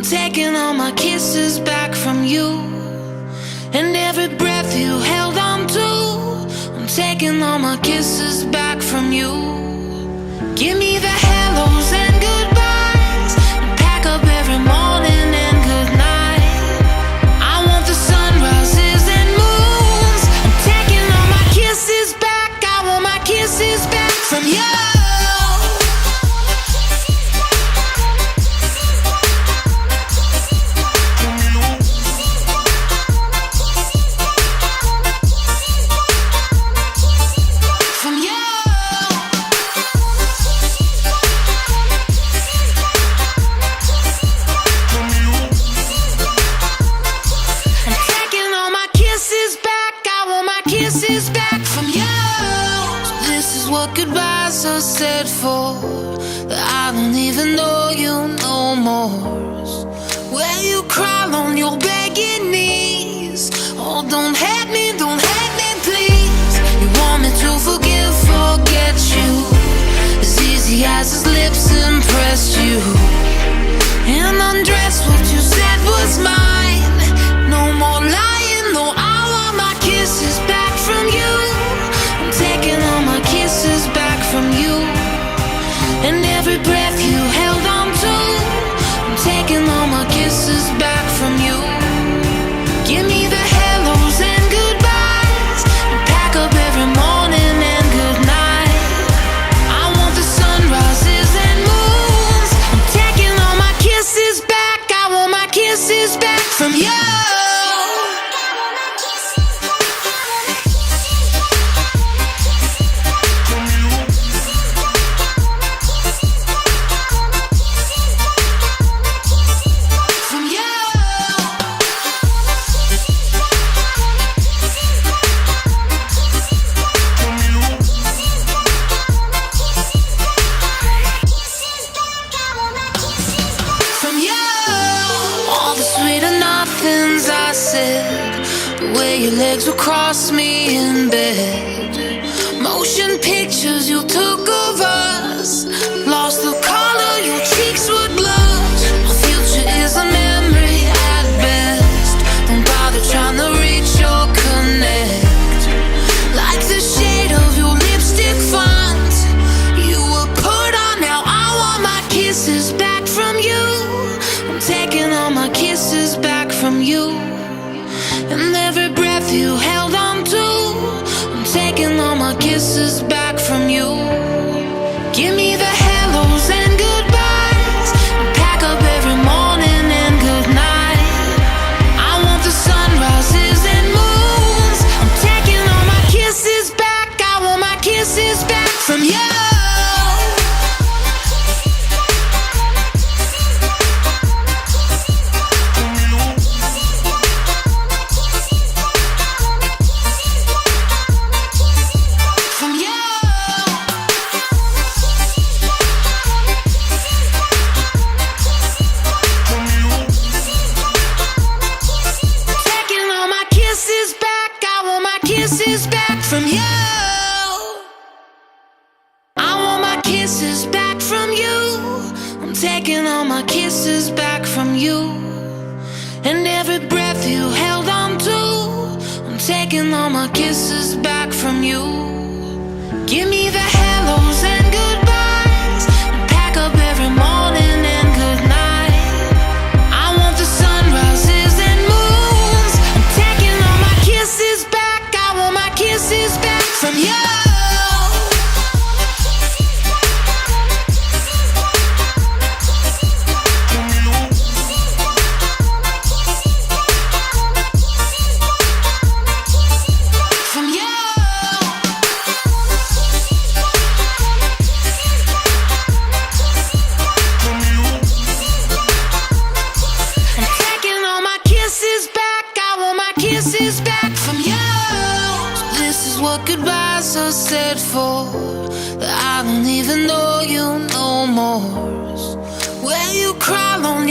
taking all my kisses back from you, and every breath you held on to. I'm taking all my kisses back from you. Give me the hellos and goodbyes, and pack up every morning and good night. I want the sunrises and moons. I'm taking all my kisses back. I want my kisses back from you. Kisses back from you. So this is what goodbyes are said for, that I don't even know you no more. Where you crawl on your begging knees. Oh, don't hate me, please. You want me to forgive, forget you, as easy as his lips impressed you, and undress what you said was mine. No more lying, no, I want my kisses back from you. I'm taking all my kisses back from you, and every breath you held on to. I'm taking all my kisses back from you. Give me the hellos and goodbyes, and pack up every morning and good night. I want the sunrises and moons. I'm taking all my kisses back. I want my kisses back from you. The way your legs would cross me in bed, motion pictures you took of us, lost the color your cheeks would blush. Our future is a memory at best. Don't bother trying to reach or connect. Like the shade of your lipstick font you were put on. Now I want my kisses back from you. I'm taking all my kisses back from you, and every breath you held on to. I'm taking all my kisses back from you. Give me the hellos and goodbyes, and pack up every morning and good night. I want the sunrises and moons. I'm taking all my kisses back. I want my kisses back from you. Kisses back from you. I want my kisses back from you. I'm taking all my kisses back from you, and every breath you held on to. I'm taking all my kisses back from you. Give me the hellos and goodbyes, and pack up every morning and good night. I want the sunrises and moons. I'm taking all my kisses back. Kisses back from you. From you. I'm taking all my kisses back. I want my kisses back from you. This is what goodbyes are said for, that I don't even know you no more. Where you crawl on